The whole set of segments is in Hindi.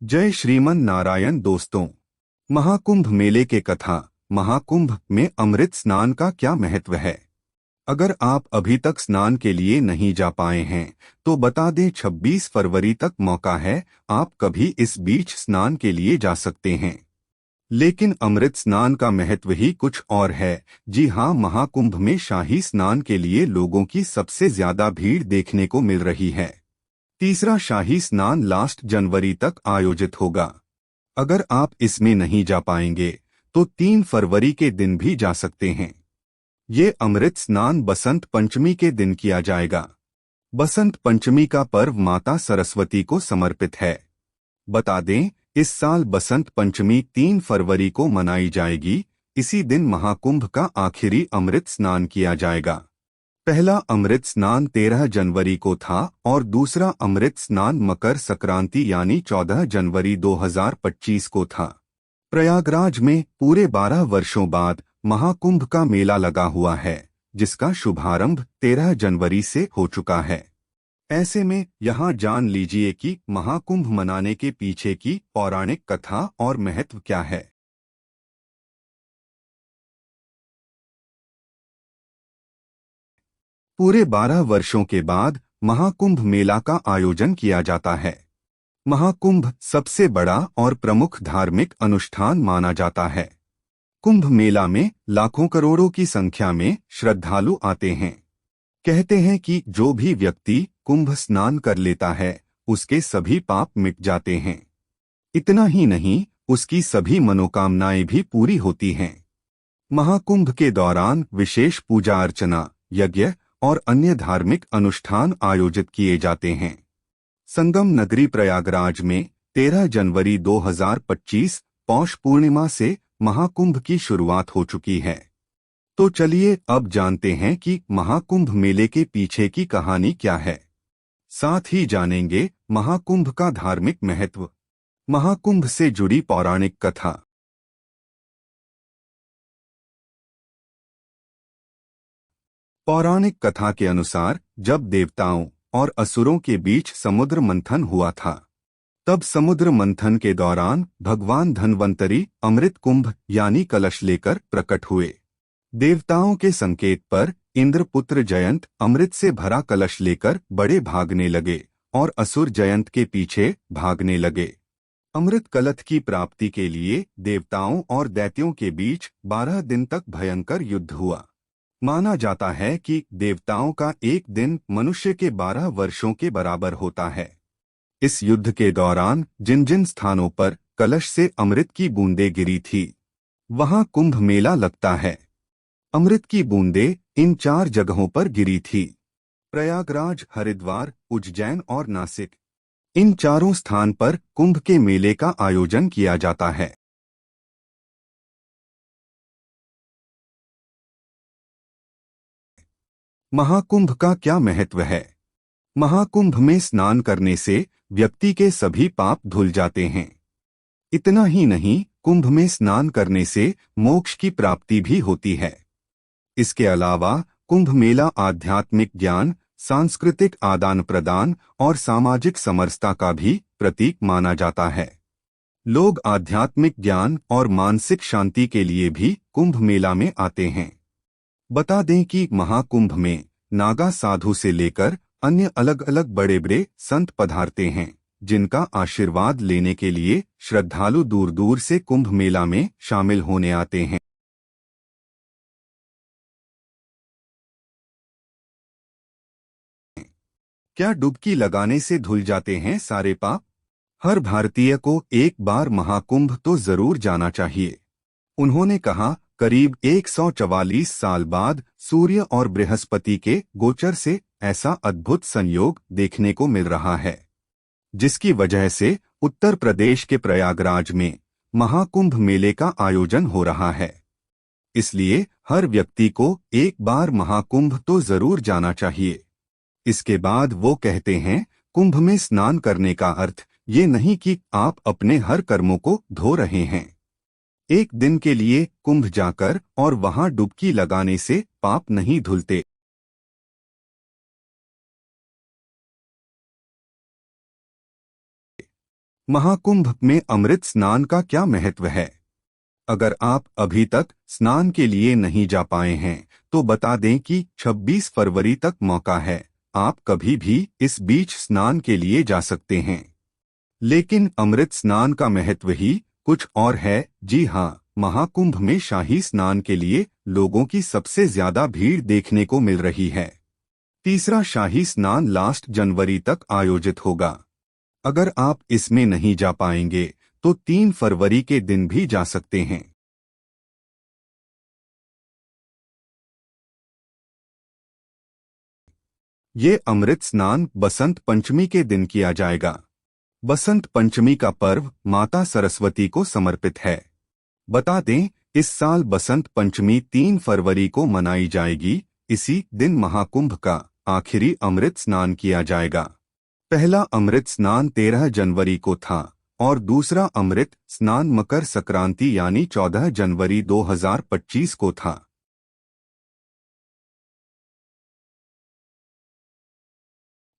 जय श्रीमन नारायण दोस्तों। महाकुंभ मेले के कथा। महाकुंभ में अमृत स्नान का क्या महत्व है? अगर आप अभी तक स्नान के लिए नहीं जा पाए हैं तो बता दें, 26 फरवरी तक मौका है। आप कभी इस बीच स्नान के लिए जा सकते हैं। लेकिन अमृत स्नान का महत्व ही कुछ और है। जी हाँ, महाकुंभ में शाही स्नान के लिए लोगों की सबसे ज्यादा भीड़ देखने को मिल रही है। तीसरा शाही स्नान लास्ट जनवरी तक आयोजित होगा। अगर आप इसमें नहीं जा पाएंगे तो 3 फरवरी के दिन भी जा सकते हैं। ये अमृत स्नान बसंत पंचमी के दिन किया जाएगा। बसंत पंचमी का पर्व माता सरस्वती को समर्पित है। बता दें, इस साल बसंत पंचमी 3 फरवरी को मनाई जाएगी। इसी दिन महाकुंभ का आखिरी अमृत स्नान किया जाएगा। पहला अमृत स्नान 13 जनवरी को था और दूसरा अमृत स्नान मकर संक्रांति यानी 14 जनवरी 2025 को था। प्रयागराज में पूरे 12 वर्षों बाद महाकुंभ का मेला लगा हुआ है, जिसका शुभारंभ 13 जनवरी से हो चुका है। ऐसे में यहाँ जान लीजिए कि महाकुंभ मनाने के पीछे की पौराणिक कथा और महत्व क्या है। पूरे 12 वर्षों के बाद महाकुंभ मेला का आयोजन किया जाता है। महाकुंभ सबसे बड़ा और प्रमुख धार्मिक अनुष्ठान माना जाता है। कुंभ मेला में लाखों करोड़ों की संख्या में श्रद्धालु आते हैं। कहते हैं कि जो भी व्यक्ति कुंभ स्नान कर लेता है उसके सभी पाप मिट जाते हैं। इतना ही नहीं, उसकी सभी मनोकामनाएं भी पूरी होती हैं। महाकुंभ के दौरान विशेष पूजा अर्चना, यज्ञ और अन्य धार्मिक अनुष्ठान आयोजित किए जाते हैं। संगम नगरी प्रयागराज में 13 जनवरी 2025 पौष पूर्णिमा से महाकुंभ की शुरुआत हो चुकी है। तो चलिए अब जानते हैं कि महाकुंभ मेले के पीछे की कहानी क्या है। साथ ही जानेंगे महाकुंभ का धार्मिक महत्व, महाकुंभ से जुड़ी पौराणिक कथा। पौराणिक कथा के अनुसार जब देवताओं और असुरों के बीच समुद्र मंथन हुआ था, तब समुद्र मंथन के दौरान भगवान धन्वंतरी अमृत कुंभ यानी कलश लेकर प्रकट हुए। देवताओं के संकेत पर इंद्रपुत्र जयंत अमृत से भरा कलश लेकर बड़े भागने लगे और असुर जयंत के पीछे भागने लगे। अमृत कलश की प्राप्ति के लिए देवताओं और दैत्यों के बीच 12 दिन तक भयंकर युद्ध हुआ। माना जाता है कि देवताओं का एक दिन मनुष्य के 12 वर्षों के बराबर होता है। इस युद्ध के दौरान जिन जिन स्थानों पर कलश से अमृत की बूंदें गिरी थी, वहां कुंभ मेला लगता है। अमृत की बूंदें इन 4 जगहों पर गिरी थी: प्रयागराज, हरिद्वार, उज्जैन और नासिक। इन चारों स्थान पर कुंभ के मेले का आयोजन किया जाता है। महाकुंभ का क्या महत्व है? महाकुंभ में स्नान करने से व्यक्ति के सभी पाप धुल जाते हैं। इतना ही नहीं, कुंभ में स्नान करने से मोक्ष की प्राप्ति भी होती है। इसके अलावा कुंभ मेला आध्यात्मिक ज्ञान, सांस्कृतिक आदान प्रदान और सामाजिक समरसता का भी प्रतीक माना जाता है। लोग आध्यात्मिक ज्ञान और मानसिक शांति के लिए भी कुंभ मेला में आते हैं। बता दें कि महाकुंभ में नागा साधु से लेकर अन्य अलग अलग बड़े बड़े संत पधारते हैं, जिनका आशीर्वाद लेने के लिए श्रद्धालु दूर दूर से कुंभ मेला में शामिल होने आते हैं। क्या डुबकी लगाने से धुल जाते हैं सारे पाप? हर भारतीय को एक बार महाकुंभ तो जरूर जाना चाहिए। उन्होंने कहा, करीब 144 साल बाद सूर्य और बृहस्पति के गोचर से ऐसा अद्भुत संयोग देखने को मिल रहा है, जिसकी वजह से उत्तर प्रदेश के प्रयागराज में महाकुंभ मेले का आयोजन हो रहा है। इसलिए हर व्यक्ति को एक बार महाकुंभ तो जरूर जाना चाहिए। इसके बाद वो कहते हैं, कुंभ में स्नान करने का अर्थ ये नहीं कि आप अपने हर कर्मों को धो रहे हैं। एक दिन के लिए कुंभ जाकर और वहां डुबकी लगाने से पाप नहीं धुलते। महाकुंभ में अमृत स्नान का क्या महत्व है? अगर आप अभी तक स्नान के लिए नहीं जा पाए हैं तो बता दें कि 26 फरवरी तक मौका है। आप कभी भी इस बीच स्नान के लिए जा सकते हैं। लेकिन अमृत स्नान का महत्व ही कुछ और है। जी हाँ, महाकुंभ में शाही स्नान के लिए लोगों की सबसे ज्यादा भीड़ देखने को मिल रही है। तीसरा शाही स्नान लास्ट जनवरी तक आयोजित होगा। अगर आप इसमें नहीं जा पाएंगे तो 3 फरवरी के दिन भी जा सकते हैं। ये अमृत स्नान बसंत पंचमी के दिन किया जाएगा। बसंत पंचमी का पर्व माता सरस्वती को समर्पित है। बता दें, इस साल बसंत पंचमी 3 फरवरी को मनाई जाएगी। इसी दिन महाकुंभ का आखिरी अमृत स्नान किया जाएगा। पहला अमृत स्नान 13 जनवरी को था और दूसरा अमृत स्नान मकर संक्रांति यानी 14 जनवरी 2025 को था।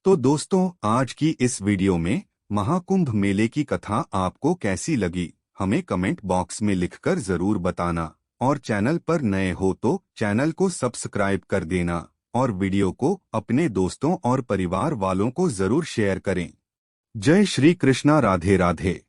तो दोस्तों, आज की इस वीडियो में महाकुंभ मेले की कथा आपको कैसी लगी, हमें कमेंट बॉक्स में लिखकर जरूर बताना। और चैनल पर नए हो तो चैनल को सब्सक्राइब कर देना और वीडियो को अपने दोस्तों और परिवार वालों को जरूर शेयर करें। जय श्री कृष्णा, राधे राधे।